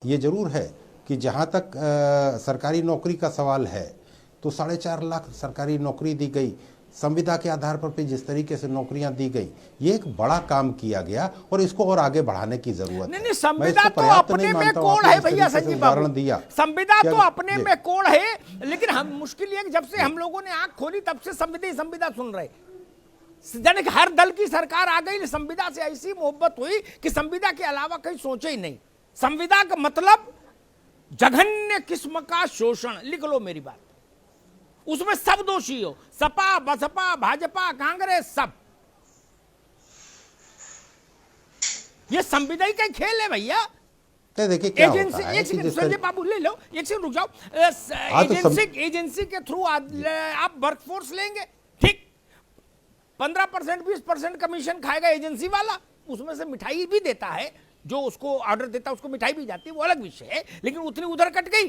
ये जरूर है कि जहाँ तक सरकारी नौकरी का सवाल है तो 4.5 लाख सरकारी नौकरी दी गई, संविदा के आधार पर जिस तरीके से नौकरियां दी गई, ये एक बड़ा काम किया गया और इसको और आगे बढ़ाने की जरूरत है। नहीं, संविदा तो अपने में कोड है भैया संजीव बाबू, संविदा तो अपने में कोड है, लेकिन हम मुश्किल है जब से हम लोगों ने आंख खोली तब से संविदा सुन रहे। यानी कि हर दल की सरकार आ गई, संविदा से ऐसी मोहब्बत हुई कि संविदा के अलावा कहीं सोचे ही नहीं। संविदा का मतलब जघन्य किस्म का शोषण, लिख लो मेरी बात, उसमें सब दोषी हो, सपा बसपा भाजपा कांग्रेस सब। ये संविदा का खेल है भैया। देखिए क्या एजेंसी, होता है एक संजय बाबू ले लो, एक सेकंड रुक जाओ। एजेंसी के थ्रू आप वर्कफोर्स लेंगे, ठीक, 15% 20% कमीशन खाएगा एजेंसी वाला, उसमें से मिठाई भी देता है, जो उसको ऑर्डर देता है उसको मिठाई भी जाती है, वो अलग विषय है, लेकिन उतनी उधर कट गई।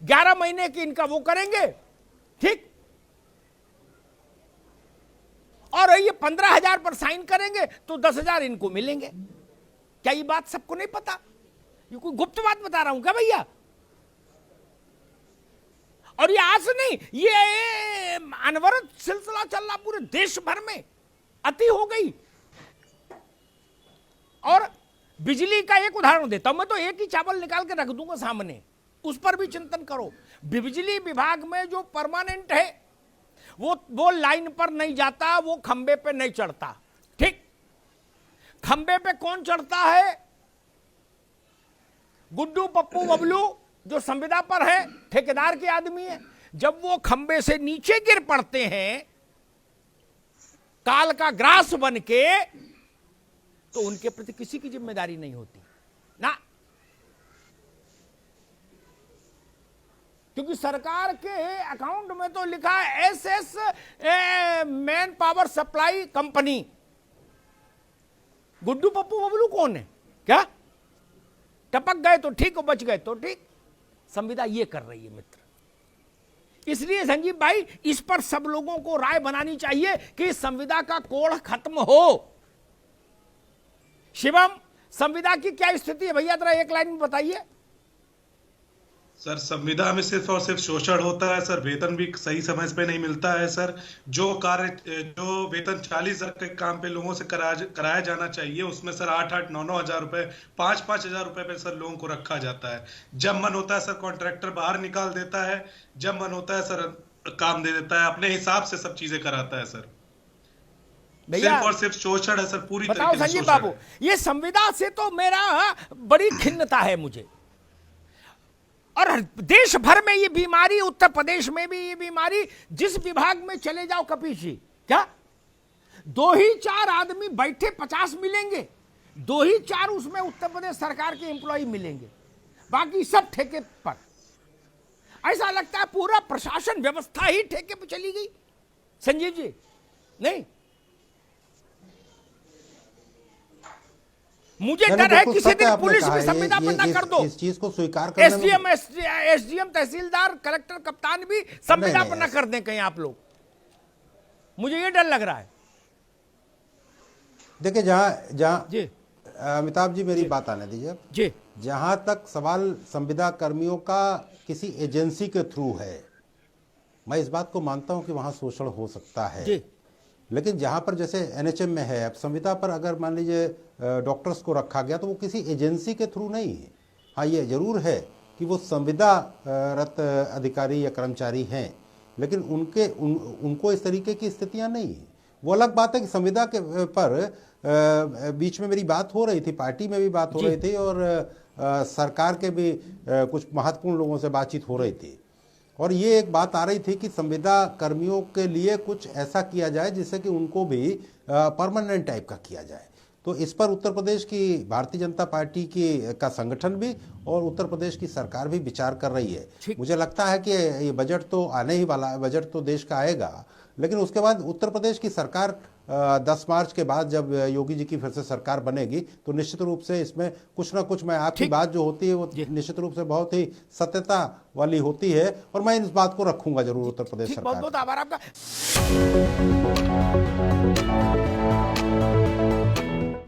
11 महीने की इनका वो करेंगे, ठीक, और ये 15,000 पर साइन करेंगे तो 10,000 इनको मिलेंगे। क्या ये बात सबको नहीं पता? ये कोई गुप्त बात बता रहा हूं क्या भैया? और ये आज नहीं, ये अनवरत सिलसिला चल रहा पूरे देश भर में, अति हो गई। और बिजली का एक उदाहरण देता हूं, मैं तो एक ही चावल निकाल के रख दूंगा सामने, उस पर भी चिंतन करो। बिजली विभाग में जो परमानेंट है वो लाइन पर नहीं जाता, वो खंबे पे नहीं चढ़ता, ठीक। खंबे पे कौन चढ़ता है? गुड्डू पप्पू बबलू जो संविदा पर है, ठेकेदार के आदमी है। जब वो खंबे से नीचे गिर पड़ते हैं काल का ग्रास बन के, तो उनके प्रति किसी की जिम्मेदारी नहीं होती ना, क्योंकि सरकार के अकाउंट में तो लिखा है SS man power supply company. Guddu Pappu Bablu कौन है? क्या टपक गए तो ठीक, बच गए तो ठीक। संविदा ये कर रही है मित्र। इसलिए संजीव भाई, इस पर सब लोगों को राय बनानी चाहिए कि संविदा का कोड़ खत्म हो। शिवम, संविदा की क्या स्थिति है भैया, जरा एक लाइन में बताइए। सर, संविदा में सिर्फ और सिर्फ शोषण होता है सर, वेतन भी सही समय पे नहीं मिलता है सर। जो वेतन 40,000 के काम पे लोगों से कराया जाना चाहिए, उसमें सर 8-8, 9-9 हजार रुपए, 5-5 हजार रुपए पे सर लोगों को रखा जाता है। जब मन होता है सर कॉन्ट्रैक्टर बाहर निकाल देता है, जब मन होता है सर काम दे देता है, अपने हिसाब से सब चीजें कराता है सर। सिर्फ और सिर्फ शोषण है सर, पूरी तरीके से संजीव बाबू, ये संविदा से तो मेरा बड़ी खिन्नता है मुझे। और देश भर में ये बीमारी, उत्तर प्रदेश में भी ये बीमारी, जिस विभाग में चले जाओ कपीश जी, क्या 2 ही 4 आदमी बैठे 50 मिलेंगे, 2 ही 4 उसमें उत्तर प्रदेश सरकार के एम्प्लॉय मिलेंगे, बाकी सब ठेके पर। ऐसा लगता है पूरा प्रशासन व्यवस्था ही ठेके पर चली गई संजीव जी। नहीं, मुझे डर है किसी दिन पुलिस भी संविदा पर न कर दो, इस चीज को स्वीकार करने एसडीएम तहसीलदार कलेक्टर कप्तान भी संविदा पर न कर दें कहीं आप लोग, मुझे ये डर लग रहा है। देखिए, जहां अमिताभ जी, मेरी बात आने दीजिए जी। जहां तक सवाल संविदा कर्मियों का किसी एजेंसी के थ्रू है, मैं इस बात को मानता हूं कि वहां शोषण हो सकता है जी। लेकिन जहां पर जैसे NHM में है, अब संविदा पर अगर मान लीजिए डॉक्टर्स को रखा गया तो वो किसी एजेंसी के थ्रू नहीं है। हाँ, ये जरूर है कि वो संविदारत अधिकारी या कर्मचारी हैं, लेकिन उनको इस तरीके की स्थितियां नहीं है। वो अलग बात है कि संविदा के पर बीच में मेरी बात हो रही थी, पार्टी में भी बात हो रही थी, और सरकार के भी कुछ महत्वपूर्ण लोगों से बातचीत हो रही थी, और ये एक बात आ रही थी कि संविदा कर्मियों के लिए कुछ ऐसा किया जाए जिससे कि उनको भी परमानेंट टाइप का किया जाए। तो इस पर उत्तर प्रदेश की भारतीय जनता पार्टी का संगठन भी और उत्तर प्रदेश की सरकार भी विचार कर रही है। मुझे लगता है कि ये बजट तो आने ही वाला है, बजट तो देश का आएगा, लेकिन उसके बाद उत्तर प्रदेश की सरकार 10 मार्च के बाद जब योगी जी की फिर से सरकार बनेगी तो निश्चित रूप से इसमें कुछ ना कुछ, मैं आपकी बात जो होती है वो निश्चित रूप से बहुत ही सत्यता वाली होती है, और मैं इस बात को रखूंगा जरूर उत्तर प्रदेश सरकार। बहुत बहुत आभार आपका।